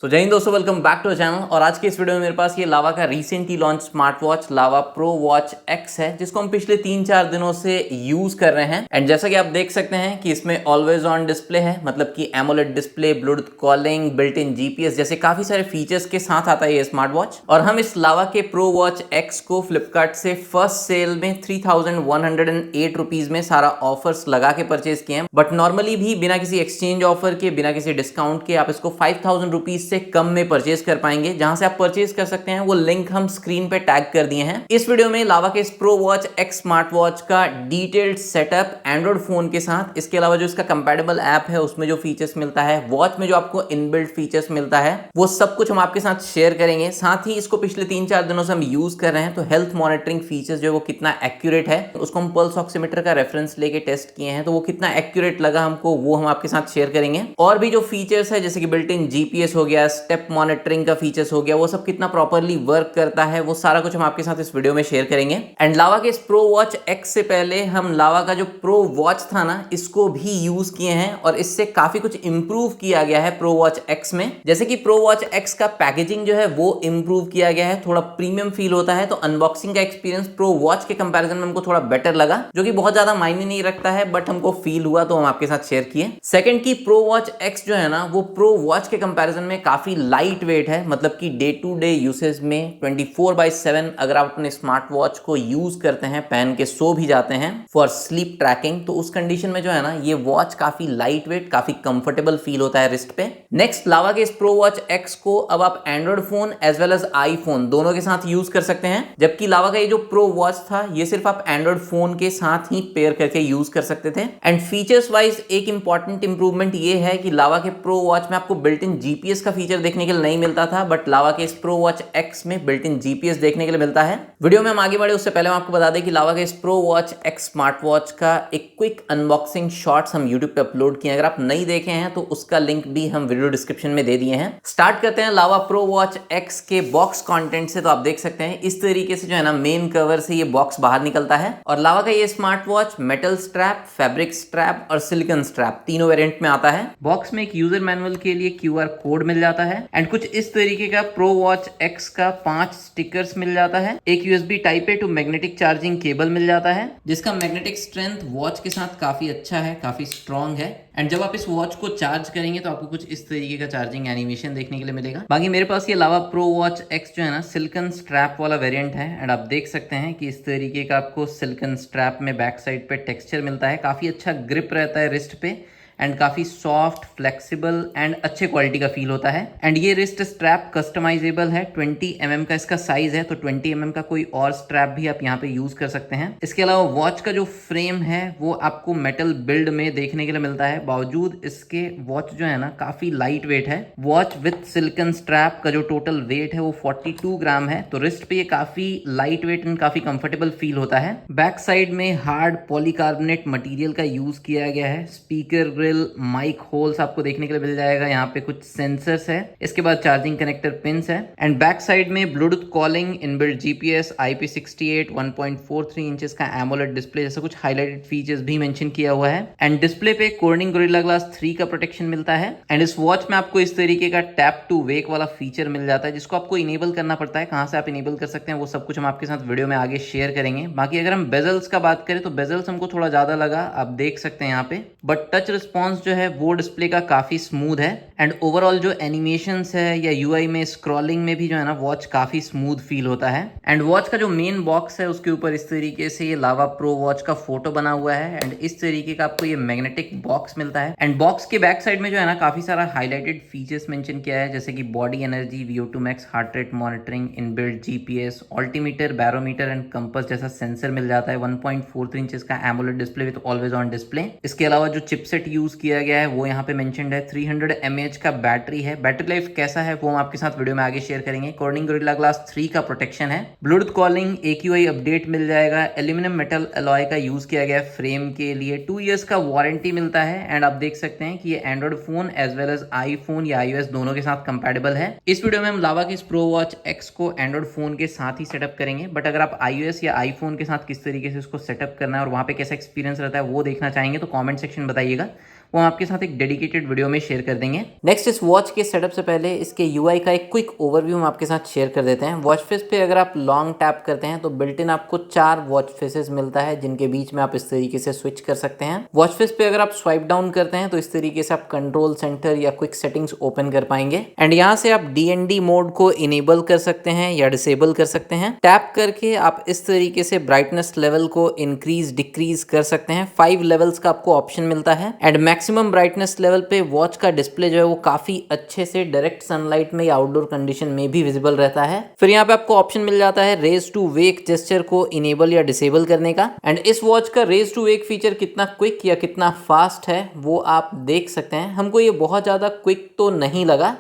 तो जय हिंद दोस्तों, वेलकम बैक टू चैनल। और आज के इस वीडियो में मेरे पास ये लावा का रिसेंटली लॉन्च स्मार्ट वॉच लावा प्रो वॉच एक्स है, जिसको हम पिछले 3-4 दिनों से यूज कर रहे हैं। एंड जैसा कि आप देख सकते हैं कि इसमें ऑलवेज ऑन डिस्प्ले है, मतलब कि AMOLED display, Bluetooth calling, built in GPS जैसे काफी सारे फीचर्स के साथ आता है ये स्मार्ट वॉच। और हम इस लावा के प्रो वॉच एक्स को फ्लिपकार्ट से फर्स्ट सेल में 3108 रुपीज में सारा ऑफर्स लगा के परचेज किए हैं। बट नॉर्मली भी बिना किसी एक्सचेंज ऑफर के, बिना किसी डिस्काउंट के आप इसको 5000 रुपीज से कम में परचेज कर पाएंगे। जहां से आप परचेज कर सकते हैं वो लिंक हम स्क्रीन पे टैग कर दिए हैं। इस वीडियो में लावा के इस pro watch x smart watch का डिटेल्ड सेटअप एंड्रॉइड फोन के साथ, इसके अलावा जो इसका कंपैटिबल ऐप है उसमें जो फीचर्स मिलता है, वॉच में जो आपको इनबिल्ट फीचर्स मिलता है, वो सब कुछ हम आपके साथ शेयर करेंगे। साथ ही इसको पिछले 3-4 दिनों से हम यूज कर रहे हैं, तो हेल्थ मॉनिटरिंग फीचर्स जो वो कितना एक्यूरेट है, उसको हम पल्स ऑक्सीमीटर का रेफरेंस लेके टेस्ट किए हैं, तो वो कितना एक्यूरेट लगा हमको, वो हम आपके साथ शेयर करेंगे। और भी जो फीचर्स है जैसे कि बिल्ट इन जीपीएस हो गया, स्टेप मॉनिटरिंग का फीचर्स हो गया, वो सब कितना प्रॉपर्ली वर्क करता है, वो सारा कुछ हम आपके साथ इस वीडियो में शेयर करेंगे। एंड लावा के इस प्रो वॉच एक्स से पहले हम लावा का जो प्रो वॉच था ना, इसको भी यूज किए हैं और इससे काफी कुछ इंप्रूव किया गया है प्रो वॉच एक्स में। जैसे कि प्रो वॉच एक्स का पैकेजिंग जो है वो इंप्रूव किया गया है, थोड़ा प्रीमियम फील होता है, तो अनबॉक्सिंग का एक्सपीरियंस प्रो वॉच के कंपैरिजन में हमको थोड़ा बेटर लगा, जो कि बहुत ज्यादा मायने नहीं रखता है, बट हमको फील हुआ तो हम आपके साथ शेयर किए। सेकंड की प्रो वॉच एक्स जो है ना, वो प्रो वॉच के कंपैरिजन में काफी लाइट वेट है, मतलब कि डे टू डे यूसेज में 24/7 अगर आप अपने स्मार्ट वॉच को यूज करते हैं, पहन के सो भी जाते हैं फॉर स्लीप ट्रैकिंग, तो उस कंडीशन में जो है ना, ये वॉच काफी लाइट वेट, काफी कंफर्टेबल फील होता है रिस्ट पे। नेक्स्ट, लावा के इस प्रो वॉच एक्स को अब आप Android phone as well as iPhone दोनों के साथ यूज कर सकते हैं, जबकि लावा का ये जो प्रो वॉच था ये सिर्फ आप एंड्रॉइड फोन के साथ ही पेयर करके यूज कर सकते थे। एंड फीचर्स वाइज एक इंपॉर्टेंट इंप्रूवमेंट ये है कि लावा के प्रो वॉच में आपको बिल्ट इन जीपीएस का फीचर देखने के लिए नहीं मिलता था, बट लावा के इस प्रो वॉच एक्स में बिल्ट इन जीपीएस देखने के लिए मिलता है। वीडियो में हम आगे बढ़े उससे पहले हम आपको बता दें कि लावा के इस pro watch x smart watch का एक क्विक अनबॉक्सिंग शॉट्स हम यूट्यूब पे अपलोड किए, अगर आप नहीं देखे हैं तो उसका लिंक भी हम वीडियो डिस्क्रिप्शन में दे दिए हैं। स्टार्ट करते हैं लावा प्रो वॉच एक्स के बॉक्स कंटेंट से। तो आप देख सकते हैं इस तरीके से जो है ना, मेन कवर से ये बॉक्स बाहर निकलता है। और लावा का ये smart watch metal strap, fabric strap और सिलिकॉन स्ट्रैप तीनों वेरिएंट में आता है। बॉक्स में एक यूजर मैनुअल के लिए क्यूआर कोड मिल जाता है एंड कुछ इस तरीके का प्रो वॉच एक्स का 5 स्टिकर्स मिल जाता है। एक USB type A to magnetic charging cable मिल जाता है, जिसका मैग्नेटिक स्ट्रेंथ वॉच के साथ काफी अच्छा है, काफी स्ट्रॉन्ग है। एंड जब आप इस वॉच को चार्ज करेंगे तो आपको कुछ इस तरीके का चार्जिंग एनिमेशन देखने के लिए मिलेगा। बाकी मेरे पास ये लावा प्रो वॉच एक्स जो है ना, सिलिकॉन स्ट्रैप वाला वेरिएंट है। एंड आप देख सकते हैं कि इस तरीके का आपको सिलिकॉन स्ट्रैप में बैक साइड पे टेक्सचर मिलता है, काफी अच्छा ग्रिप रहता है रिस्ट पे एंड काफी सॉफ्ट, फ्लेक्सिबल एंड अच्छे क्वालिटी का फील होता है। एंड ये रिस्ट स्ट्रैप कस्टमाइजेबल है, 20 mm का इसका साइज है, तो 20 mm का कोई और स्ट्रैप भी आप यहाँ पे यूज कर सकते हैं। इसके अलावा वॉच का जो फ्रेम है वो आपको मेटल बिल्ड में देखने के लिए मिलता है, बावजूद इसके वॉच जो है ना काफी लाइट वेट है। वॉच विथ सिलिकॉन स्ट्रैप का जो टोटल वेट है वो 42 ग्राम है, तो रिस्ट पे ये काफी लाइट वेट एंड काफी कंफर्टेबल फील होता है। बैक साइड में हार्ड पॉलीकार्बोनेट मटेरियल का यूज किया गया है। स्पीकर माइक होल्स आपको देखने के लिए मिल जाएगा, यहाँ पे कुछ सेंसर्स है, इसके बाद चार्जिंग कनेक्टर पिंस है। एंड बैक साइड में Bluetooth calling, inbuilt GPS, IP68, 1.43 inches का एमोलेड डिस्प्ले जैसा कुछ हाईलाइटेड फीचर्स भी मेंशन किया हुआ है। एंड डिस्प्ले पे कॉर्निंग गोरिल्ला ग्लास 3 का प्रोटेक्शन मिलता है। एंड इस वॉच में आपको इस तरीके का टैप टू वेक वाला फीचर मिल जाता है, जिसको आपको इनेबल करना पड़ता है। कहां से आप इनेबल कर सकते हैं वो सब कुछ हम आपके साथ वीडियो में आगे शेयर करेंगे। बाकी अगर हम बेजल्स का बात करें तो बेजल्स हमको थोड़ा ज्यादा लगा, आप देख सकते हैं यहाँ पे, बट टच रिस्पॉन्स जो है वो डिस्प्ले का काफी स्मूथ है। एंड ओवरऑल जो एनिमेशंस है या यूआई में स्क्रॉलिंग में भी जो है ना, वॉच काफी स्मूथ फील होता है। एंड वॉच का जो मेन बॉक्स है उसके ऊपर इस तरीके से ये लावा प्रो वॉच का फोटो बना हुआ है एंड इस तरीके का आपको ये मैग्नेटिक बॉक्स मिलता है। एंड बॉक्स के बैक साइड में जो है ना, काफी सारा हाईलाइटेड फीचर्स मेंशन किया है, जैसे कि body energy, VO2 max, heart rate monitoring, inbuilt GPS, altimeter, barometer and compass जैसा सेंसर मिल जाता है। 1.43 इंचेस का AMOLED display with always on display. इसके अलावा जो चिपसेट यूज किया गया है वो यहाँ पे मेंशन्ड है। 300 mAh का बैटरी है। बैटरी लाइफ कैसा है वो हम आपके साथ वीडियो में आगे शेयर करेंगे। कॉर्निंग गोरिल्ला ग्लास 3 का प्रोटेक्शन है। ब्लूटूथ कॉलिंग, AQI अपडेट मिल जाएगा। एल्यूमिनियम मेटल अलॉय का यूज किया गया है फ्रेम के लिए। 2 इयर्स का वारंटी मिलता है। एंड आप देख सकते हैं कि ये Android phone as well as iPhone या iOS दोनों के साथ कंपैटिबल है। इस वीडियो में हम लावा के इस प्रो वॉच एक्स को एंड्रॉइड फोन के साथ ही सेटअप करेंगे, बट अगर आप iOS या आईफोन के साथ किस तरीके से उसको सेटअप करना है और वहां पे कैसा एक्सपीरियंस रहता है वो देखना चाहेंगे तो कॉमेंट सेक्शन बताइएगा। वो हम आपके साथ एक डेडिकेटेड वीडियो में शेयर कर देंगे। नेक्स्ट, इस वॉच के सेटअप से पहले इसके यूआई का एक क्विक ओवरव्यू हम आपके साथ शेयर कर देते हैं। वॉच फेस पे अगर आप लॉन्ग टैप करते हैं तो बिल्ट इन आपको 4 वॉच फेसेस मिलता है, जिनके बीच में आप इस तरीके से स्विच कर सकते हैं। वॉच फेस पे अगर आप स्वाइप डाउन करते हैं तो इस तरीके से आप कंट्रोल सेंटर या क्विक सेटिंग्स ओपन कर पाएंगे एंड यहाँ से आप DND मोड को इनेबल कर सकते हैं या डिसेबल कर सकते हैं। टैप करके आप इस तरीके से ब्राइटनेस लेवल को इंक्रीज डिक्रीज कर सकते हैं। 5 लेवल्स का आपको ऑप्शन मिलता है एंड मैक्सिमम ब्राइटनेस लेवल पे वॉच का डिस्प्ले जो है वो काफी अच्छे से डायरेक्ट सनलाइट में या आउटडोर कंडीशन में भी विजिबल रहता है। फिर यहाँ पे आपको ऑप्शन मिल जाता है रेज टू वेक जेस्चर को इनेबल या डिसेबल करने का एंड इस वॉच का रेज टू वेक फीचर कितना क्विक या कितना फास्ट है वो आप देख सकते हैं। हमको ये बहुत ज्यादा क्विक तो नहीं लगा।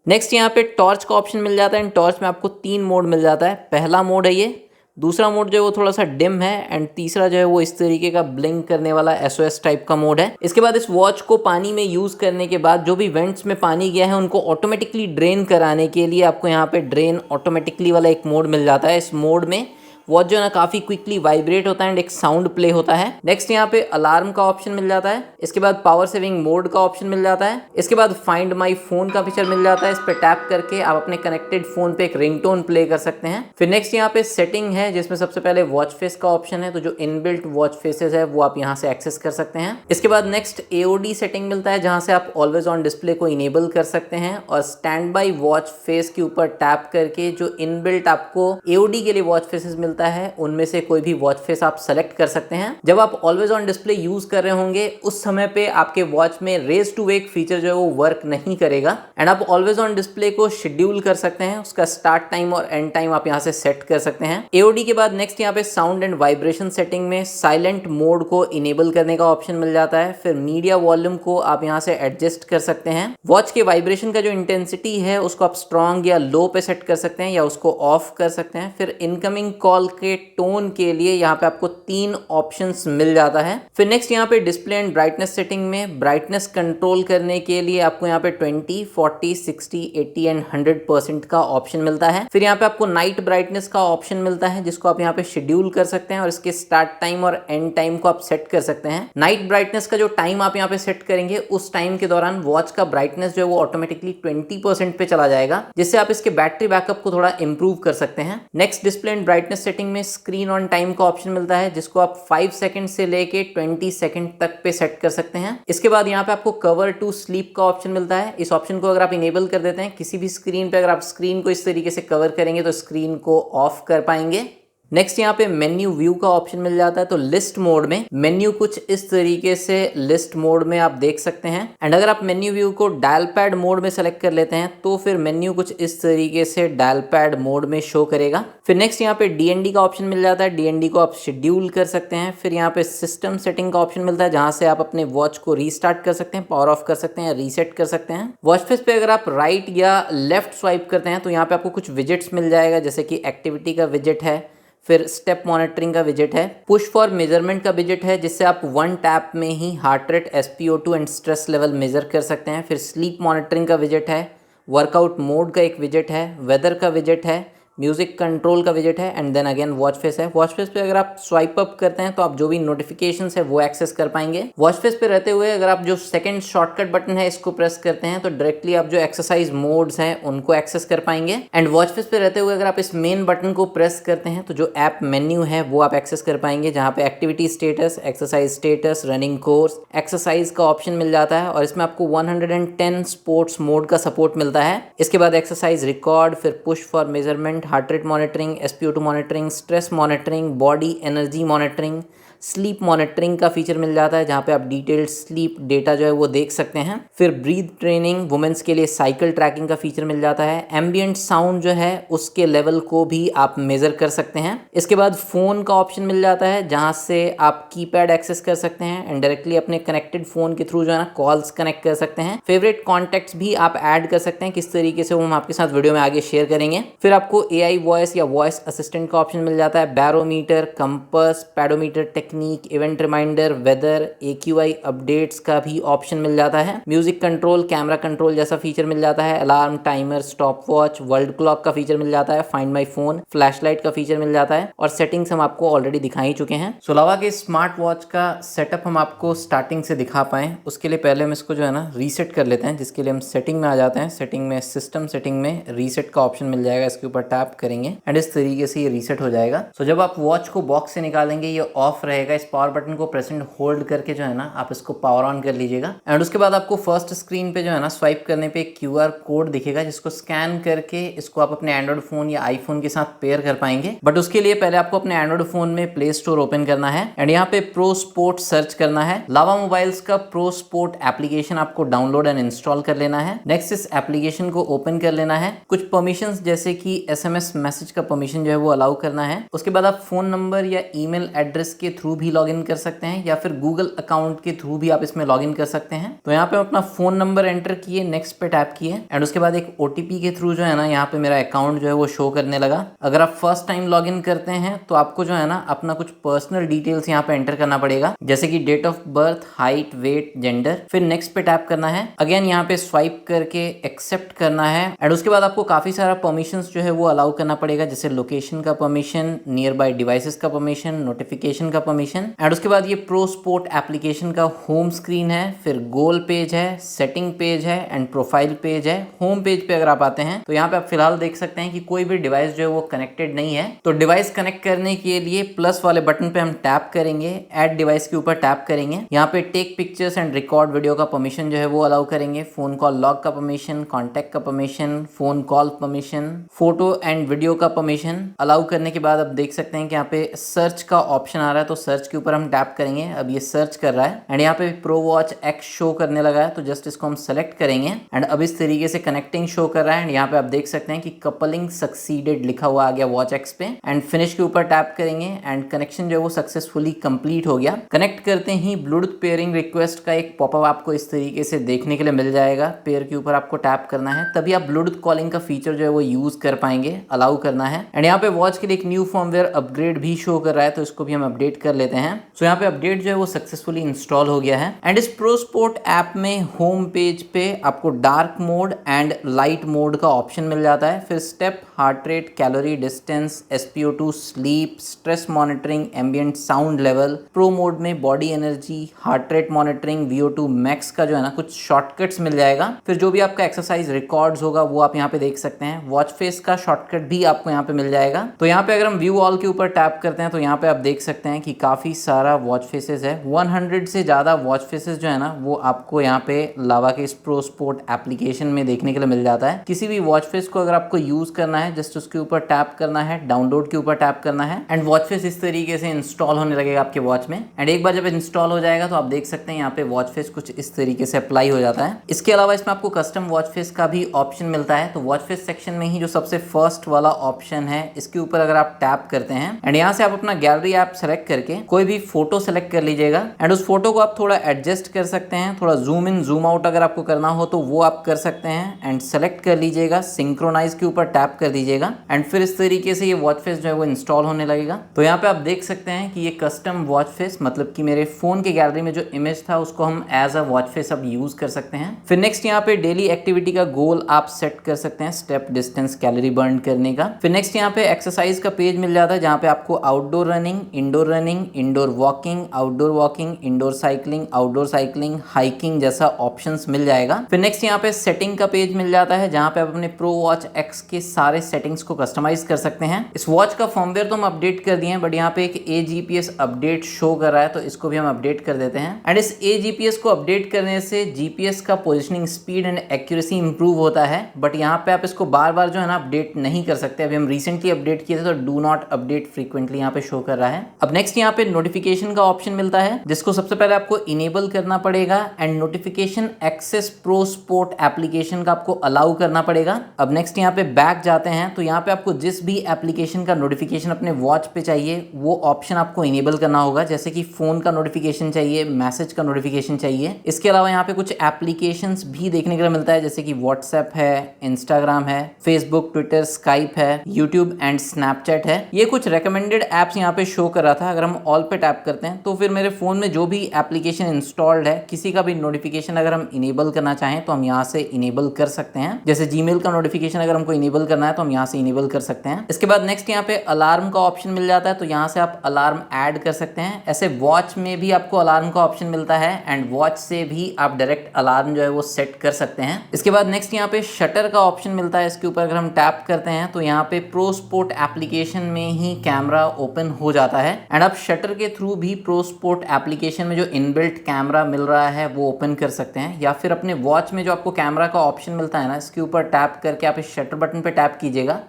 नेक्स्ट यहाँ पे टॉर्च का ऑप्शन मिल जाता है एंड टॉर्च में आपको 3 मोड मिल जाता है। पहला मोड है ये, दूसरा मोड जो है वो थोड़ा सा डिम है एंड तीसरा जो है वो इस तरीके का ब्लिंक करने वाला SOS टाइप का मोड है। इसके बाद इस वॉच को पानी में यूज करने के बाद जो भी वेंट्स में पानी गया है उनको ऑटोमेटिकली ड्रेन कराने के लिए आपको यहाँ पे ड्रेन ऑटोमेटिकली वाला एक मोड मिल जाता है। इस मोड में वॉच जो है ना काफी क्विकली वाइब्रेट होता है एंड एक साउंड प्ले होता है। नेक्स्ट यहाँ पे अलार्म का ऑप्शन मिल जाता है। इसके बाद पावर सेविंग मोड का ऑप्शन मिल जाता है। इसके बाद फाइंड माय फोन का फीचर मिल जाता है। इस पे टैप करके आप अपने कनेक्टेड फोन पे एक रिंगटोन प्ले कर सकते हैं। फिर नेक्स्ट यहाँ पे सेटिंग है जिसमें सबसे पहले वॉच फेस का ऑप्शन है, तो जो इनबिल्ट वॉच फेसेस है वो आप यहाँ से एक्सेस कर सकते हैं। इसके बाद नेक्स्ट AOD सेटिंग मिलता है जहाँ से आप ऑलवेज ऑन डिस्प्ले को इनेबल कर सकते हैं और स्टैंड बाई वॉच फेस के ऊपर टैप करके जो इनबिल्ट आपको AOD के लिए वॉच फेसेस मिलता है उनमें से कोई भी वॉच फेस आप सेलेक्ट कर सकते हैं। जब आप ऑलवेज ऑन डिस्प्ले यूज कर रहे होंगे उस समय पे आपके वॉच में रेज टू वेक फीचर जो है वो वर्क नहीं करेगा एंड आप ऑलवेज ऑन डिस्प्ले को शेड्यूल कर सकते हैं। उसका स्टार्ट टाइम और एंड टाइम आप यहाँ से सेट कर सकते हैं। AOD के बाद नेक्स्ट यहाँ पे साउंड एंड वाइब्रेशन सेटिंग में साइलेंट मोड को इनेबल करने का ऑप्शन मिल जाता है। फिर मीडिया वॉल्यूम को आप यहाँ से एडजस्ट कर सकते हैं। वॉच के वाइब्रेशन का जो इंटेंसिटी है उसको आप स्ट्रॉन्ग या लो पे सेट कर सकते हैं या उसको ऑफ कर सकते हैं। फिर इनकमिंग कॉल के टोन के लिए यहाँ पे आपको 3 ऑप्शंस मिल जाता है। फिर नेक्स्ट यहाँ पे डिस्प्ले एंड ब्राइटनेस सेटिंग में ब्राइटनेस कंट्रोल करने के लिए आपको यहाँ पे 20, 40, 60, 80 एंड 100% का ऑप्शन मिलता है। फिर यहाँ पे आपको नाइट ब्राइटनेस का ऑप्शन मिलता है जिसको आप यहाँ पे शेड्यूल कर सकते हैं और इसके स्टार्ट टाइम और एंड टाइम को आप सेट कर सकते हैं। नाइट ब्राइटनेस का जो टाइम आप यहाँ पे सेट करेंगे उस टाइम के दौरान वॉच का ब्राइटनेस जो है वो ऑटोमेटिकली 20% पे चला जाएगा, जिससे आप इसके बैटरी बैकअप को थोड़ा इंप्रूव कर सकते हैं। Next display and brightness setting में स्क्रीन ऑन टाइम का ऑप्शन मिलता है जिसको आप 5 सेकंड से लेके 20 सेकंड तक पे सेट कर सकते हैं। इसके बाद यहाँ पे आपको कवर टू स्लीप का ऑप्शन मिलता है। इस ऑप्शन को अगर आप इनेबल कर देते हैं किसी भी स्क्रीन पे, अगर आप स्क्रीन को इस तरीके से कवर करेंगे तो स्क्रीन को ऑफ कर पाएंगे। नेक्स्ट यहाँ पे मेन्यू व्यू का ऑप्शन मिल जाता है। तो लिस्ट मोड में मेन्यू कुछ इस तरीके से लिस्ट मोड में आप देख सकते हैं एंड अगर आप मेन्यू व्यू को डायल पैड मोड में सेलेक्ट कर लेते हैं तो फिर मेन्यू कुछ इस तरीके से डायल पैड मोड में शो करेगा। फिर नेक्स्ट यहाँ पे DND का ऑप्शन मिल जाता है। DND को आप शेड्यूल कर सकते हैं। फिर यहाँ पे सिस्टम सेटिंग का ऑप्शन मिलता है जहां से आप अपने वॉच को रीस्टार्ट कर सकते हैं, पावर ऑफ कर सकते हैं, रीसेट कर सकते हैं। वॉच फेस पे अगर आप राइट या लेफ्ट स्वाइप करते हैं तो यहाँ पे आपको कुछ विजेट्स मिल जाएगा, जैसे कि एक्टिविटी का विजेट है, फिर स्टेप मॉनिटरिंग का विजेट है, पुश फॉर मेजरमेंट का विजेट है जिससे आप 1 टैप में ही heart rate, SpO2 and stress level measure कर सकते हैं। फिर स्लीप मॉनिटरिंग का विजेट है, वर्कआउट मोड का एक विजेट है, वेदर का विजेट है, म्यूजिक कंट्रोल का विजेट है and then again watch face है। वॉच फेस पे अगर आप स्वाइप अप करते हैं तो आप जो भी नोटिफिकेशंस है वो एक्सेस कर पाएंगे। वॉच फेस पे रहते हुए अगर आप जो सेकंड शॉर्टकट बटन है इसको प्रेस करते हैं तो डायरेक्टली आप जो एक्सरसाइज मोड्स हैं उनको एक्सेस कर पाएंगे। एंड वॉच फेस पे रहते हुए अगर आप इस मेन बटन को प्रेस करते हैं तो जो ऐप मेन्यू है वो आप एक्सेस कर पाएंगे, जहाँ पे activity status, exercise status, running course, exercise का ऑप्शन मिल जाता है और इसमें आपको 110 स्पोर्ट्स मोड का सपोर्ट मिलता है। इसके बाद एक्सरसाइज रिकॉर्ड, फिर push for measurement, heart rate monitoring, SpO2 monitoring, stress monitoring, body energy monitoring, sleep monitoring का फीचर मिल जाता है जहाँ पे आप डिटेल्ड स्लीप डेटा जो है वो देख सकते हैं। फिर ब्रीथ ट्रेनिंग, वुमेन्स के लिए साइकिल ट्रैकिंग का फीचर मिल जाता है। एम्बियंट साउंड जो है उसके लेवल को भी आप मेजर कर सकते हैं। इसके बाद फोन का ऑप्शन मिल जाता है जहाँ से आप कीपैड एक्सेस कर सकते हैं एंड डायरेक्टली अपने कनेक्टेड फोन के थ्रू जो है ना कॉल्स कनेक्ट कर सकते हैं। फेवरेट कॉन्टेक्ट्स भी आप ऐड कर सकते हैं, किस तरीके से वो हम आपके साथ वीडियो में आगे शेयर करेंगे। फिर आपको AI वॉइस या वॉइस असिस्टेंट का ऑप्शन मिल जाता है। Barometer, compass, pedometer, technique, event reminder, weather, AQI updates का भी ऑप्शन मिल जाता है। म्यूजिक कंट्रोल, कैमरा कंट्रोल जैसा फीचर मिल जाता है। Alarm, timer, stopwatch, world clock का फीचर मिल जाता है। फाइंड माई फोन, फ्लैशलाइट का फीचर मिल जाता है और सेटिंग्स हम आपको ऑलरेडी दिखा ही चुके हैं। सो लावा के स्मार्ट वॉच का सेटअप हम आपको स्टार्टिंग से दिखा पाए उसके लिए पहले हम इसको जो है ना रीसेट कर लेते हैं, जिसके लिए हम सेटिंग में आ जाते हैं। सेटिंग में, सिस्टम सेटिंग में रीसेट का ऑप्शन मिल जाएगा, इसके ऊपर टैप करेंगे एंड इस तरीके से ये रीसेट हो जाएगा। सो जब आप वॉच को बॉक्स से निकालेंगे ये ऑफ रहेगा। इस पावर बटन को प्रेस एंड होल्ड करके जो है ना आप इसको पावर ऑन कर लीजिएगा एंड उसके बाद आपको फर्स्ट स्क्रीन पे जो है ना स्वाइप करने पे एक QR कोड दिखेगा, जिसको स्कैन करके इसको आप अपने एंड्रॉइड फोन या आईफोन के साथ पेयर कर पाएंगे। बट उसके लिए पहले आपको अपने एंड्रॉइड फोन में प्ले स्टोर ओपन करना है एंड यहाँ पे प्रो स्पोर्ट सर्च करना है। लावा मोबाइल्स का प्रो स्पोर्ट एप्लीकेशन आपको डाउनलोड एंड इंस्टॉल कर लेना है। नेक्स्ट इस एप्लीकेशन को ओपन कर लेना है। कुछ परमिशंस जैसे कि SMS मैसेज का परमिशन जो है वो अलाउ करना है। उसके बाद आप फोन नंबर या ईमेल एड्रेस के थ्रू भी लॉगिन कर सकते हैं या फिर गूगल अकाउंट के थ्रू भी आप इसमें लॉगिन कर सकते हैं। तो यहाँ पे अपना फोन नंबर एंटर किए, नेक्स्ट पे टैप किए एंड उसके बाद एक OTP के थ्रू जो है ना यहाँ पे मेरा अकाउंट जो है वो शो करने लगा। अगर आप फर्स्ट टाइम लॉगिन करते हैं तो आपको जो है ना अपना कुछ पर्सनल डिटेल्स यहाँ पे एंटर करना पड़ेगा, जैसे कि date of birth, height, weight, gender. फिर नेक्स्ट पे टैप करना है। अगेन यहाँ पे स्वाइप करके एक्सेप्ट करना है एंड उसके बाद आपको काफी सारा परमिशंस जो है वो अलाउ करना पड़ेगा, जैसे लोकेशन का परमिशन, नियर बाय डिवाइसेस का परमिशन, नोटिफिकेशन का परमिशन एंड उसके बाद ये प्रो स्पोर्ट एप्लीकेशन का होम स्क्रीन है, फिर गोल पेज है, सेटिंग पेज है एंड प्रोफाइल पेज है। होम पेज पे अगर आप आते हैं तो यहाँ पे आप फिलहाल देख सकते हैं कि कोई भी डिवाइस जो है वो कनेक्टेड नहीं है। तो डिवाइस कनेक्ट करने के लिए प्लस वाले बटन पे हम टैप करेंगे, ऐड डिवाइस के ऊपर टैप करेंगे। यहाँ पे take pictures and record video का परमिशन जो है वो अलाउ करेंगे, फोन कॉल लॉग का परमिशन, कॉन्टैक्ट का permission, phone call permission, photo and video का परमिशन अलाउ करने के बाद आप देख सकते हैं कि यहाँ पे सर्च का ऑप्शन आ रहा है, तो सर्च के ऊपर हम टैप करेंगे। अब ये सर्च कर रहा है एंड यहाँ पे प्रो वॉच X शो करने लगा है, तो जस्ट इसको हम सेलेक्ट करेंगे एंड अब इस तरीके से कनेक्टिंग शो कर रहा है एंड यहाँ पे आप देख सकते हैं कि कपलिंग सक्सीडेड लिखा हुआ आ गया वॉच X पे एंड फिनिश के ऊपर टैप करेंगे एंड कनेक्शन जो है वो सक्सेसफुली कंप्लीट हो गया। कनेक्ट करते ही ब्लूटूथ पेयरिंग रिक्वेस्ट का एक पॉपअप आपको इस तरीके से देखने के लिए मिल जाएगा। पेयर के ऊपर आपको टैप करना है, तभी आप ब्लूटूथ कॉलिंग का फीचर जो है वो यूज कर पाएंगे। अलाउ करना है एंड यहाँ पे वॉच के लिए एक न्यू फर्मवेयर अपग्रेड भी शो कर रहा है, तो इसको भी हम अपडेट कर लेते हैं। सो यहाँ पे अपडेट जो है वो सक्सेसफुली इंस्टॉल हो गया है एंड इस प्रो स्पोर्ट ऐप में होम पेज पे आपको dark mode and light mode का ऑप्शन मिल जाता है। फिर step, heart rate, calorie distance, SpO2, sleep, stress monitoring, ambient sound level. Pro mode में body energy, heart rate monitoring, VO2 max का जो है ना कुछ शॉर्टकट्स मिल जाएगा। फिर जो भी आपका एक्सरसाइज रिकॉर्ड्स होगा वो आप यहाँ पे देख सकते हैं। वॉच फेस का शॉर्टकट भी आपको यहाँ पे मिल जाएगा। तो यहाँ पे अगर हम व्यू ऑल के ऊपर टैप करते हैं तो यहाँ पे आप देख सकते हैं कि काफी सारा वॉच फेसेस है। 100 से ज्यादा वॉच फेसेस जो है ना वो आपको यहाँ पे लावा के इस प्रो स्पोर्ट एप्लीकेशन में देखने के लिए मिल जाता है। किसी भी वॉच फेस को अगर आपको यूज करना है, जस्ट उसके ऊपर टैप करना है, डाउनलोड के ऊपर टैप करना है एंड वॉच फेस इस तरीके से इंस्टॉल होने लगेगा आपके वॉच में। एंड एक बार जब इंस्टॉल हो जाएगा तो आप देख सकते हैं यहाँ पे वॉच फेस कुछ इस तरीके से अप्लाई हो जाता है। इसके अलावा इसमें आपको कस्टम वॉच फेस का भी ऑप्शन मिलता है। तो वॉच फेस सेक्शन में ही जो सबसे फर्स्ट वाला ऑप्शन है इसके ऊपर अगर आप टैप करते हैं एंड यहाँ से आप अपना गैलरी ऐप सेलेक्ट करके कोई भी फोटो सेलेक्ट कर लीजिएगा एंड उस फोटो को आप थोड़ा एडजस्ट कर सकते हैं। थोड़ा जूम इन जूम आउट अगर आपको करना हो तो वो आप कर सकते हैं एंड सेलेक्ट कर लीजिएगा। सिंक्रोनाइज के ऊपर टैप कर दीजिएगा एंड फिर इस तरीके से ये वॉच फेस जो है वो इंस्टॉल होने लगेगा। तो यहाँ पे आप देख सकते हैं कि ये कस्टम वॉच फेस, मतलब कि मेरे फोन के गैलरी में जो इमेज था उसको हम एज अ वॉच फेस अब यूज कर सकते हैं। फिर नेक्स्ट यहाँ पे डेली एक्टिविटी का गोल आप सेट कर सकते हैं, स्टेप, डिस्टेंस, कैलोरी बर्न करने का। फिर नेक्स्ट यहाँ पे एक्सरसाइज का पेज मिल जाता है जहाँ पे आपको outdoor running, indoor walking, outdoor walking, indoor cycling, outdoor cycling, hiking जैसा ऑप्शंस मिल जाएगा। फिर नेक्स्ट यहाँ पे सेटिंग का पेज मिल जाता है जहाँ पे आप अपने प्रो वॉच X के सारे सेटिंग्स को कस्टमाइज कर सकते हैं। इस वॉच का फर्मवेयर तो हम अपडेट कर दिए हैं, बट यहाँ पे एक AGPS अपडेट शो कर रहा है, तो इसको भी हम अपडेट कर देते हैं। एंड इस AGPS को अपडेट करने से GPS का positioning speed and accuracy improve होता है, बट यहाँ पे आप इसको बार बार जो है ना अपडेट नहीं कर सकते। अभी हम रिसेंटली अपडेट किए थे तो डू नॉट अपडेट फ्रीक्वेंटली यहाँ पे शो कर रहा है। अब नेक्स्ट यहाँ पे नोटिफिकेशन का ऑप्शन मिलता है जिसको सबसे पहले आपको इनेबल करना पड़ेगा and notification access pro sport application का आपको अलाउ करना पड़ेगा। अब नेक्स्ट यहाँ पे बैक जाते हैं तो यहाँ पे आपको जिस भी एप्लीकेशन का नोटिफिकेशन अपने वॉच पे चाहिए वो ऑप्शन आपको इनेबल करना होगा, जैसे कि फोन का नोटिफिकेशन चाहिए, मैसेज का नोटिफिकेशन चाहिए। इसके अलावा यहाँ पे कुछ एप्लीकेशंस भी देखने के लिए मिलता है, जैसे कि व्हाट्सएप है, इंस्टाग्राम है, फेसबुक, ट्विटर, स्काइप है, यूट्यूब एंड स्नैपचैट है। ये कुछ रिकमेंडेड एप्स यहाँ पे शो कर रहा था। अगर हम हम ऑल पे टैप करते हैं तो फिर मेरे फ़ोन में जो भी एप्लीकेशन इंस्टॉल्ड है, किसी का भी नोटिफिकेशन अगर हम इनेबल करना चाहें तो हम यहाँ से इनेबल कर सकते हैं। जैसे जीमेल का नोटिफिकेशन अगर हमको इनेबल करना है तो हम यहाँ से इनेबल कर सकते हैं। इसके बाद नेक्स्ट यहाँ पे अलार्म का ऑप्शन मिल जाता है, तो यहाँ से आप अलार्म ऐड कर सकते हैं। ऐसे वॉच में भी आपको अलार्म का ऑप्शन मिलता है एंड वॉच से भी आप डायरेक्ट अलार्म जो है वो सेट कर सकते हैं। इसके बाद नेक्स्ट यहाँ पे शटर का ऑप्शन मिलता है, इसके ऊपर अगर हम टैप करते हैं तो यहाँ पे प्रो स्पोर्ट एप्लीकेशन में ही कैमरा ओपन हो जाता है एंड आप शटर के थ्रू भी प्रो स्पोर्ट एप्लीकेशन में जो इनबिल्ट कैमरा मिल रहा है वो ओपन कर सकते हैं, या फिर अपने वॉच में जो आपको कैमरा का ऑप्शन मिलता है ना, इसके ऊपर टैप करके आप इस शटर बटन पे टैप कीजिएगा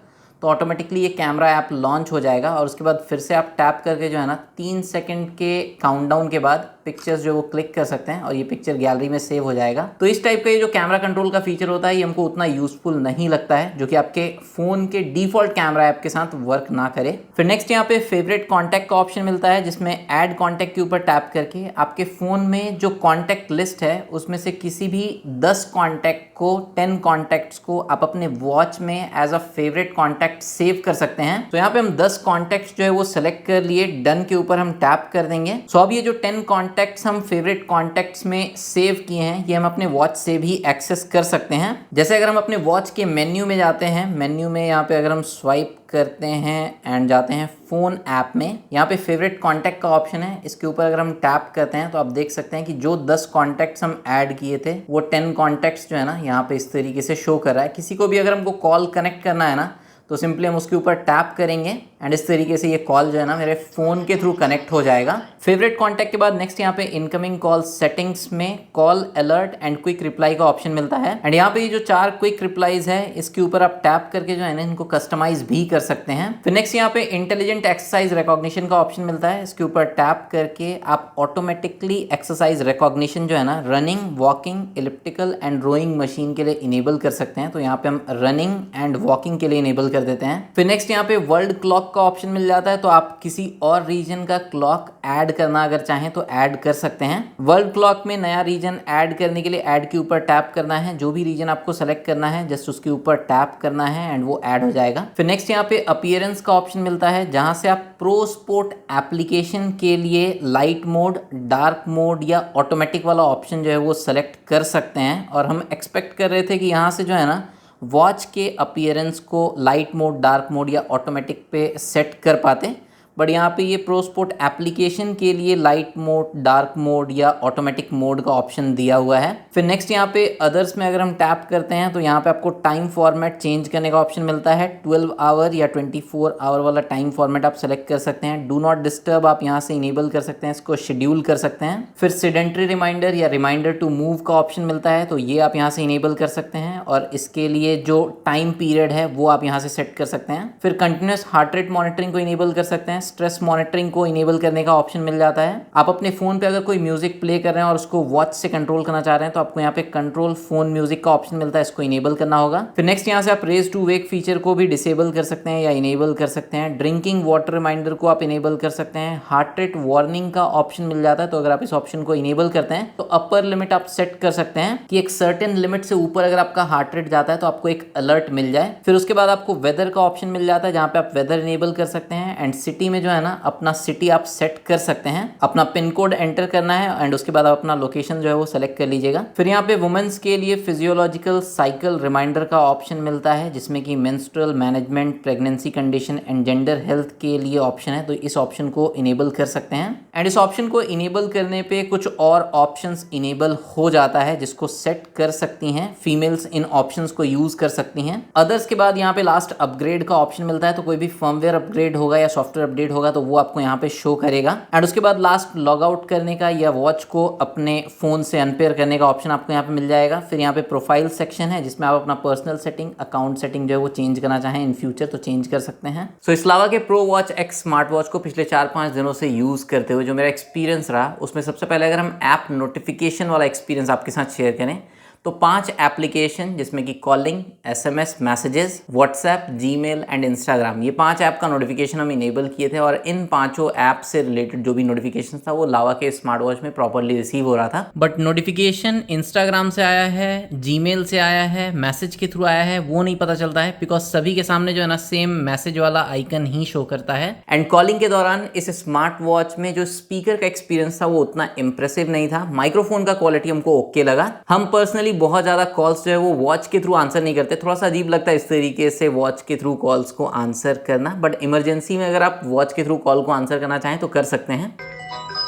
तो ऑटोमेटिकली ये कैमरा ऐप लॉन्च हो जाएगा और उसके बाद फिर से आप टैप करके जो है ना 3 सेकंड के काउंटडाउन के बाद पिक्चर्स जो वो क्लिक कर सकते हैं और ये पिक्चर गैलरी में सेव हो जाएगा। तो इस टाइप का ये जो कैमरा कंट्रोल का फीचर होता है ये हमको उतना यूजफुल नहीं लगता है, जो कि आपके फोन के डिफॉल्ट कैमरा ऐप के साथ वर्क ना करे। फिर नेक्स्ट यहाँ पे फेवरेट कॉन्टैक्ट का ऑप्शन मिलता है, जिसमें ऐड कॉन्टैक्ट के ऊपर टैप करके आपके फोन में जो कॉन्टैक्ट लिस्ट है उसमें से किसी भी 10 कॉन्टैक्ट को 10 कॉन्टैक्ट्स को आप अपने वॉच में as a favourite contact save कर सकते हैं। तो यहाँ पे हम 10 कॉन्टैक्ट्स जो है वो सेलेक्ट कर लिए, डन के ऊपर हम टैप कर देंगे। सो अब ये जो 10 कॉन्टैक्ट्स हम फेवरेट कॉन्टैक्ट्स में सेव किए हैं ये हम अपने वॉच से भी एक्सेस कर सकते हैं। जैसे अगर हम अपने वॉच के मेन्यू में जाते हैं, मेन्यू में यहाँ पे अगर हम स्वाइप करते हैं एंड जाते हैं फ़ोन ऐप में, यहाँ पे फेवरेट कॉन्टैक्ट का ऑप्शन है, इसके ऊपर अगर हम टैप करते हैं तो आप देख सकते हैं कि जो 10 कॉन्टैक्ट्स हम ऐड किए थे वो 10 कॉन्टैक्ट्स जो है ना यहाँ पे इस तरीके से शो कर रहा है। किसी को भी अगर हमको कॉल कनेक्ट करना है ना तो सिंपली हम उसके ऊपर टैप करेंगे एंड इस तरीके से ये कॉल जो है ना मेरे फ़ोन के थ्रू कनेक्ट हो जाएगा। फेवरेट कॉन्टैक्ट के बाद नेक्स्ट यहाँ पे इनकमिंग कॉल सेटिंग्स में call alert and quick reply का ऑप्शन मिलता है एंड यहाँ पे ये जो 4 क्विक रिप्लाईज है इसके ऊपर आप टैप करके जो है ना इनको कस्टमाइज भी कर सकते हैं। फिर नेक्स्ट यहाँ पे इंटेलिजेंट एक्सरसाइज रिकॉग्निशन का ऑप्शन मिलता है, इसके ऊपर टैप करके आप ऑटोमेटिकली एक्सरसाइज रिकॉग्निशन जो है ना running, walking, elliptical and rowing machine के लिए इनेबल कर सकते हैं। तो यहाँ पे हम रनिंग एंड वॉकिंग के लिए इनेबल कर देते हैं। फिर नेक्स्ट यहाँ पे वर्ल्ड क्लॉक का ऑप्शन मिल जाता है, तो आप किसी और रीजन का क्लॉक ऐड करना अगर चाहें तो ऐड कर सकते हैं। वर्ल्ड क्लॉक में नया रीजन ऐड करने के लिए ऐड के ऊपर टैप करना है, जो भी रीजन आपको सेलेक्ट करना है जस्ट उसके ऊपर टैप करना है एंड वो ऐड हो जाएगा। फिर नेक्स्ट यहाँ पे अपीयरेंस का ऑप्शन मिलता है, जहां से आप प्रो स्पोर्ट एप्लीकेशन के लिए लाइट मोड, डार्क मोड या ऑटोमेटिक वाला ऑप्शन जो है वो सेलेक्ट कर सकते हैं। और हम एक्सपेक्ट कर रहे थे कि यहाँ से जो है ना वॉच के अपीयरेंस को लाइट मोड, डार्क मोड या ऑटोमेटिक पे सेट कर पाते, बट यहाँ पे ये प्रो स्पोर्ट एप्लीकेशन के लिए लाइट मोड, डार्क मोड या ऑटोमेटिक मोड का ऑप्शन दिया हुआ है। फिर नेक्स्ट यहाँ पे अदर्स में अगर हम टैप करते हैं तो यहाँ पे आपको टाइम फॉर्मेट चेंज करने का ऑप्शन मिलता है। 12 आवर या 24 आवर वाला टाइम फॉर्मेट आप सेलेक्ट कर सकते हैं। डू नॉट डिस्टर्ब आप यहाँ से इनेबल कर सकते हैं, इसको शेड्यूल कर सकते हैं। फिर सेडेंटरी रिमाइंडर या रिमाइंडर टू मूव का ऑप्शन मिलता है, तो ये आप यहाँ से इनेबल कर सकते हैं और इसके लिए जो टाइम पीरियड है वो आप यहाँ से सेट कर सकते हैं। फिर कंटिन्यूस हार्ट रेट मॉनिटरिंग को इनेबल कर सकते हैं। स्ट्रेस मॉनिटरिंग को इनेबल करने का ऑप्शन मिल जाता है। आप अपने फोन पे अगर कोई म्यूजिक प्ले कर रहे हैं और उसको वॉच से कंट्रोल करना चाह रहे हैं तो आपको यहाँ पे कंट्रोल फोन म्यूजिक का ऑप्शन मिलता है, इसको इनेबल करना होगा। फिर नेक्स्ट यहाँ से आप रेज टू वेक फीचर को भी डिसेबल कर सकते हैं या इनेबल कर सकते हैं। ड्रिंकिंग वाटर रिमाइंडर को आप इनेबल कर सकते हैं। हार्ट रेट वार्निंग का ऑप्शन मिल जाता है, तो अगर आप इस ऑप्शन को इनेबल करते हैं तो अपर लिमिट आप सेट कर सकते हैं कि एक सर्टेन लिमिट से ऊपर अगर आपका हार्ट रेट जाता है तो आपको एक अलर्ट मिल जाए। फिर उसके बाद आपको वेदर का ऑप्शन मिल जाता है, जहाँ पे आप वेदर इनेबल कर सकते हैं एंड सिटी में जो है ना अपना सिटी आप सेट कर सकते हैं। अपना पिन कोड एंटर करना है एंड उसके बाद आप अपना लोकेशन जो है वो सेलेक्ट कर लीजिएगा। फिर यहाँ पे वुमेन्स के लिए फिजियोलॉजिकल साइकिल रिमाइंडर का ऑप्शन मिलता है, जिसमें कि menstrual management, pregnancy condition and gender health के लिए ऑप्शन है, तो इस ऑप्शन को इनेबल कर सकते हैं। एंड इस ऑप्शन को इनेबल करने पे कुछ और ऑप्शंस इनेबल हो जाता है जिसको सेट कर सकती हैं फीमेल्स, इन ऑप्शंस को यूज कर सकती हैं। अदर्स के बाद यहाँ पे लास्ट अपग्रेड का ऑप्शन मिलता है, तो कोई भी फर्मवेयर अपग्रेड होगा या सॉफ्टवेयर अपडेट होगा तो वो आपको यहाँ पे शो करेगा। एंड उसके बाद लास्ट लॉग आउट करने का या वॉच को अपने फोन से अनपेयर करने का ऑप्शन आपको यहाँ पे मिल जाएगा। फिर यहाँ पे प्रोफाइल सेक्शन है जिसमें आप अपना पर्सनल सेटिंग, अकाउंट सेटिंग जो है वो चेंज करना चाहें इन फ्यूचर तो चेंज कर सकते हैं। सो इस लावा के pro watch x smart watch को पिछले 4-5 दिनों से यूज करते हुए जो मेरा एक्सपीरियंस रहा उसमें सबसे पहले अगर हम ऐप नोटिफिकेशन वाला एक्सपीरियंस आपके साथ शेयर करें तो 5 एप्लीकेशन जिसमें कि calling, SMS messages, WhatsApp, Gmail and Instagram, ये 5 ऐप का नोटिफिकेशन हम इनेबल किए थे और इन पांचों ऐप से रिलेटेड जो भी नोटिफिकेशन था वो लावा के स्मार्ट वॉच में प्रॉपरली रिसीव हो रहा था। बट नोटिफिकेशन इंस्टाग्राम से आया है, जीमेल से आया है, मैसेज के थ्रू आया है, वो नहीं पता चलता है बिकॉज सभी के सामने जो है ना सेम मैसेज वाला आइकन ही शो करता है। एंड कॉलिंग के दौरान इस स्मार्ट वॉच में जो स्पीकर का एक्सपीरियंस था वो उतना इंप्रेसिव नहीं था। माइक्रोफोन का क्वालिटी हमको ओके लगा। हम पर्सनली बहुत ज्यादा कॉल्स जो है वो वॉच के थ्रू आंसर नहीं करते, थोड़ा सा अजीब लगता है इस तरीके से वॉच के थ्रू कॉल्स को आंसर करना, बट इमरजेंसी में अगर आप वॉच के थ्रू कॉल को आंसर करना चाहें तो कर सकते हैं।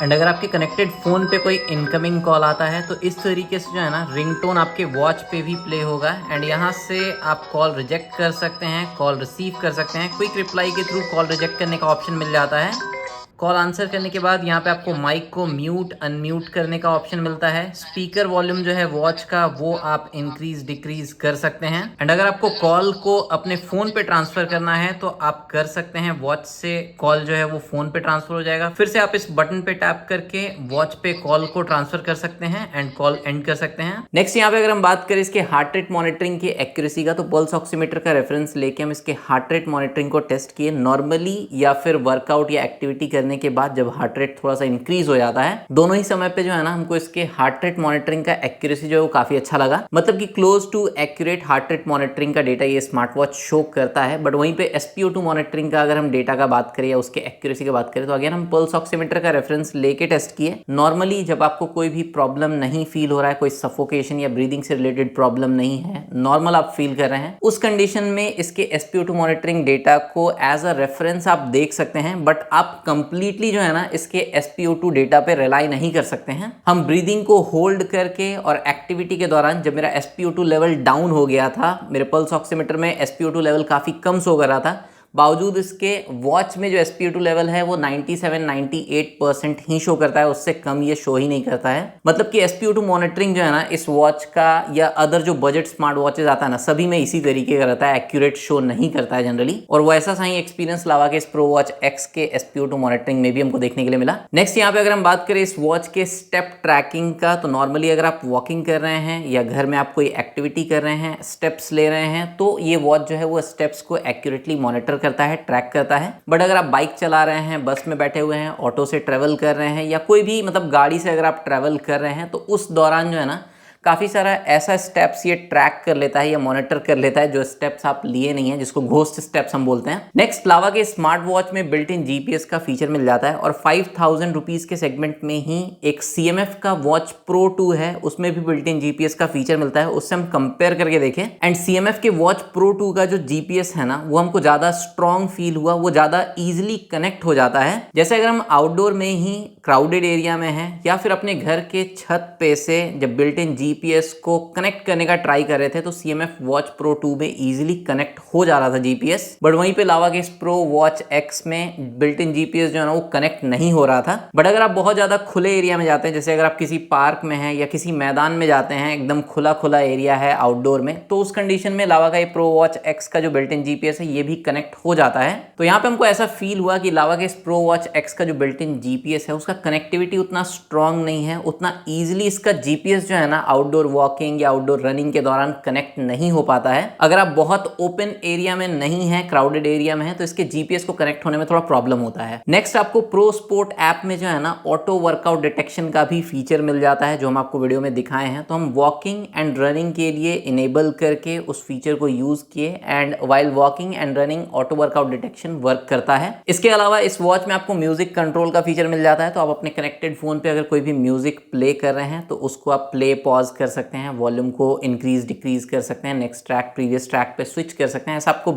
एंड अगर आपके कनेक्टेड फोन पे कोई इनकमिंग कॉल आता है तो इस तरीके से जो है ना रिंगटोन आपके वॉच पे भी प्ले होगा एंड यहाँ से आप कॉल रिजेक्ट कर सकते हैं, कॉल रिसीव कर सकते हैं। क्विक रिप्लाई के थ्रू कॉल रिजेक्ट करने का ऑप्शन मिल जाता है। कॉल आंसर करने के बाद यहाँ पे आपको माइक को म्यूट अनम्यूट करने का ऑप्शन मिलता है। स्पीकर वॉल्यूम जो है वॉच का वो आप इंक्रीज डिक्रीज कर सकते हैं। एंड अगर आपको कॉल को अपने फोन पे ट्रांसफर करना है तो आप कर सकते हैं, वॉच से कॉल जो है वो फोन पे ट्रांसफर हो जाएगा। फिर से आप इस बटन पे टैप करके वॉच पे कॉल को ट्रांसफर कर सकते हैं एंड कॉल एंड कर सकते हैं। नेक्स्ट यहाँ पे अगर हम बात करें इसके हार्ट रेट मॉनिटरिंग की एक्यूरेसी का, तो पल्स ऑक्सीमीटर का रेफरेंस लेके हम इसके हार्ट रेट मॉनिटरिंग को टेस्ट किए। नॉर्मली या फिर वर्कआउट या एक्टिविटी करने के बाद जब हार्ट रेट थोड़ा सा इंक्रीज हो जाता है, दोनों ही समय पे जो है ना हमको इसके हार्ट रेट मॉनिटरिंग का एक्यूरेसी जो है वो काफी अच्छा लगा। मतलब कि close to accurate heart rate monitoring का डेटा ये स्मार्ट वॉच शो करता है। बट वहीं पे SpO2 मॉनिटरिंग का अगर हम डेटा का बात करें या उसके एक्यूरेसी की बात करें तो अगेन हम पल्स ऑक्सीमीटर का रेफरेंस लेके टेस्ट किए। नॉर्मली जब आपको कोई भी प्रॉब्लम नहीं फील हो रहा है, कोई सफोकेशन या ब्रीदिंग से रिलेटेड प्रॉब्लम नहीं है, नॉर्मल आप फील कर रहे हैं, उस कंडीशन में इसके SpO2 मॉनिटरिंग डेटा को एज अ रेफरेंस आप देख सकते हैं। बट आप कंप्लीटली जो है ना इसके SpO2 डेटा पे रिलाई नहीं कर सकते हैं। हम ब्रीदिंग को होल्ड करके और एक्टिविटी के दौरान जब मेरा SpO2 लेवल डाउन हो गया था, मेरे पल्स ऑक्सीमीटर में SpO2 लेवल काफी कम शो कर रहा था, बावजूद इसके वॉच में जो SpO2 लेवल है वो 97-98% ही शो करता है, उससे कम ये शो ही नहीं करता है। मतलब कि SpO2 मॉनिटरिंग जो है ना इस वॉच का या अदर जो बजट स्मार्ट वॉचेज आता है ना सभी में इसी तरीके का रहता है, एक्यूरेट शो नहीं करता है जनरली। और वो ऐसा ही एक्सपीरियंस लावा के इस प्रो वॉच एक्स के SpO2 मॉनिटरिंग में भी हमको देखने के लिए मिला। नेक्स्ट यहाँ पे अगर हम बात करें इस वॉच के स्टेप ट्रैकिंग का, तो नॉर्मली अगर आप वॉकिंग कर रहे हैं या घर में आप कोई एक्टिविटी कर रहे हैं, स्टेप्स ले रहे हैं, तो ये वॉच जो है वो स्टेप्स को एक्यूरेटली मॉनिटर करता है, ट्रैक करता है। बट अगर आप बाइक चला रहे हैं, बस में बैठे हुए हैं, ऑटो से ट्रेवल कर रहे हैं या कोई भी मतलब गाड़ी से अगर आप ट्रेवल कर रहे हैं तो उस दौरान जो है ना काफ़ी सारा ऐसा स्टेप्स ये ट्रैक कर लेता है या मॉनिटर कर लेता है जो स्टेप्स आप लिए नहीं है, जिसको घोस्ट स्टेप्स हम बोलते हैं। नेक्स्ट लावा के स्मार्ट वॉच में बिल्ट इन GPS का फीचर मिल जाता है और 5000 रुपीज के सेगमेंट में ही एक CMF का वॉच प्रो 2 है, उसमें भी बिल्ट इन GPS का फीचर मिलता है। उससे हम कंपेयर करके देखें एंड CMF के वॉच प्रो 2 का जो GPS है ना वो हमको ज्यादा स्ट्रॉन्ग फील हुआ, वो ज्यादा इजिली कनेक्ट हो जाता है। जैसे अगर हम आउटडोर में ही क्राउडेड एरिया में है या फिर अपने घर के छत पे से जब बिल्ट इन GPS को कनेक्ट करने का ट्राई कर रहे थे तो CMF वॉच प्रो 2 में इजीली कनेक्ट हो जा रहा था GPS। बट वहीं पे लावा के इस प्रो वॉच एक्स में बिल्ट इन GPS जो है ना वो कनेक्ट नहीं हो रहा था। बट अगर आप बहुत ज्यादा खुले एरिया में जाते हैं, जैसे अगर आप किसी पार्क में हैं या किसी मैदान में जाते हैं, एकदम खुला खुला एरिया है आउटडोर में, तो उस कंडीशन में लावा का ये प्रो वॉच एक्स का जो बिल्ट इन GPS है ये भी कनेक्ट हो जाता है। तो यहाँ पे हमको ऐसा फील हुआ कि लावा के इस प्रो वॉच एक्स का जो बिल्ट इन GPS है उसका कनेक्टिविटी उतना स्ट्रॉन्ग नहीं है, उतना ईजिली इसका GPS जो है ना आउटडोर वॉकिंग या आउटडोर रनिंग के दौरान कनेक्ट नहीं हो पाता है। अगर आप बहुत ओपन एरिया में नहीं है, क्राउडेड एरिया में है, तो इसके GPS को कनेक्ट होने में थोड़ा प्रॉब्लम होता है। नेक्स्ट आपको प्रो स्पोर्ट ऐप में जो है ना ऑटो वर्कआउट डिटेक्शन का भी फीचर मिल जाता है, जो हम आपको वीडियो में दिखाए हैं। तो हम वॉकिंग एंड रनिंग के लिए इनेबल करके उस फीचर को यूज किए and while walking and running auto workout detection work करता है। इसके अलावा इस वॉच में आपको म्यूजिक कंट्रोल का फीचर मिल जाता है, तो आप अपने कनेक्टेड फोन पे अगर कोई भी म्यूजिक प्ले कर रहे हैं तो उसको आप प्ले पॉज कर सकते हैं, वॉल्यूम को इंक्रीज डिक्रीज कर सकते हैं, नेक्स्ट ट्रैक प्रीवियस ट्रैक पे स्विच कर सकते हैं। ऐसा आपको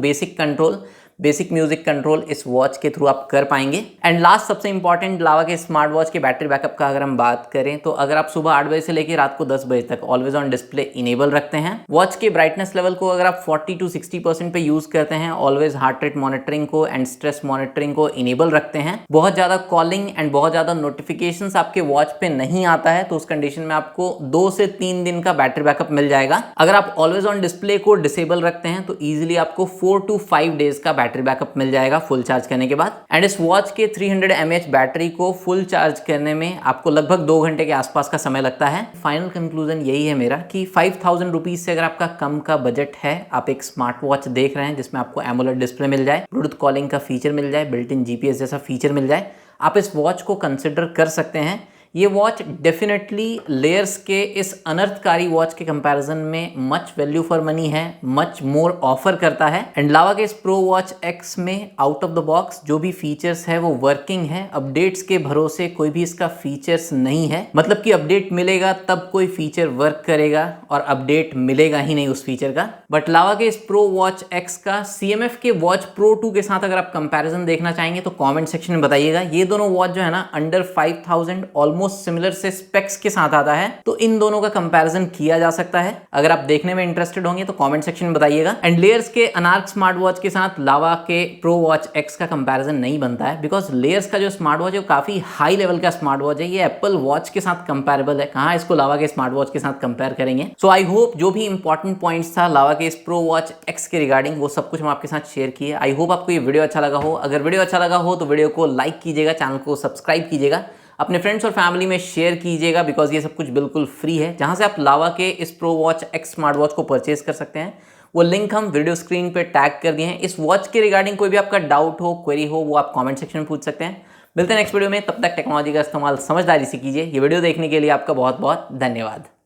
बेसिक म्यूजिक कंट्रोल इस वॉच के थ्रू आप कर पाएंगे। एंड लास्ट सबसे इंपॉर्टेंट लावा के स्मार्ट वॉच के बैटरी बैकअप का अगर हम बात करें तो अगर आप सुबह 8 बजे से लेकर रात को 10 बजे तक ऑलवेज ऑन डिस्प्ले इनेबल रखते हैं, वॉच के ब्राइटनेस लेवल को अगर आप 40 to 60% पे यूज करते हैं, ऑलवेज हार्ट रेट मॉनिटरिंग को एंड स्ट्रेस मॉनिटरिंग को इनेबल रखते हैं, बहुत ज्यादा कॉलिंग एंड बहुत ज्यादा नोटिफिकेशंस आपके वॉच पे नहीं आता है, तो उस कंडीशन में आपको 2 से 3 दिन का बैटरी बैकअप मिल जाएगा। अगर आप ऑलवेज ऑन डिस्प्ले को डिसेबल रखते हैं तो इजिली आपको 4 to 5 डेज का बैटरी बैटरी बैकअप मिल जाएगा फुल चार्ज करने के बाद। एंड इस वॉच के 300 mAh बैटरी को फुल चार्ज करने में आपको लगभग 2 घंटे के आसपास का समय लगता है। फाइनल कंक्लूजन यही है मेरा कि 5000 रुपीज से अगर आपका कम का बजट है, आप एक स्मार्ट वॉच देख रहे हैं जिसमें आपको एमोलेड डिस्प्ले मिल जाए, ब्लूटूथ कॉलिंग का फीचर मिल जाए, बिल्ट इन जीपीएस जैसा फीचर मिल जाए, आप इस वॉच को कंसिडर कर सकते हैं। ये वॉच डेफिनेटली लेयर्स के इस अनर्थकारी वॉच के कंपैरिजन में मच वैल्यू फॉर मनी है, मच मोर ऑफर करता है। एंड लावा के इस प्रो वॉच एक्स में आउट ऑफ द बॉक्स जो भी फीचर्स है वो वर्किंग है। अपडेट्स के भरोसे कोई भी इसका फीचर्स नहीं है, मतलब कि अपडेट मिलेगा तब कोई फीचर वर्क करेगा और अपडेट मिलेगा ही नहीं उस फीचर का। बट लावा के इस प्रो वॉच एक्स का CMF के वॉच प्रो 2 के साथ अगर आप कंपैरिजन देखना चाहेंगे तो कमेंट सेक्शन में बताइएगा। ये दोनों वॉच जो है ना अंडर 5000 ऑलमोस्ट सिमिलर से स्पेक्स के साथ आता है, तो इन दोनों का कंपैरिजन किया जा सकता है। अगर आप देखने में इंटरेस्टेड होंगे तो कमेंट सेक्शन में बताइएगा। एंड लेयर्स के अनार्क स्मार्ट वॉच के साथ लावा के प्रो वॉच एक्स का कंपैरिजन नहीं बनता है, बिकॉज लेयर्स का जो स्मार्ट वॉच है वो काफी हाई लेवल का स्मार्ट वॉच है। ये एप्पल वॉच के साथ कंपेरेबल है, कहां इसको लावा के स्मार्ट वॉच के साथ कंपेयर करेंगे। सो आई होप जो भी इंपॉर्टेंट पॉइंट्स था लावा के इस प्रो वॉच एक्स के रिगार्डिंग वो सब कुछ हम आपके साथ शेयर किए। आई होप आपको ये वीडियो अच्छा लगा हो। अगर वीडियो अच्छा लगा हो तो वीडियो को लाइक कीजिएगा, चैनल को सब्सक्राइब कीजिएगा, अपने फ्रेंड्स और फैमिली में शेयर कीजिएगा, बिकॉज ये सब कुछ बिल्कुल फ्री है। जहां से आप लावा के इस pro watch x smart watch को परचेज कर सकते हैं वो लिंक हम वीडियो स्क्रीन पे टैग कर दिए हैं। इस वॉच के रिगार्डिंग कोई भी आपका डाउट हो, क्वेरी हो, वो आप कमेंट सेक्शन में पूछ सकते हैं। मिलते हैं नेक्स्ट वीडियो में, तब तक टेक्नोलॉजी का इस्तेमाल समझदारी से कीजिए। ये वीडियो देखने के लिए आपका बहुत बहुत धन्यवाद।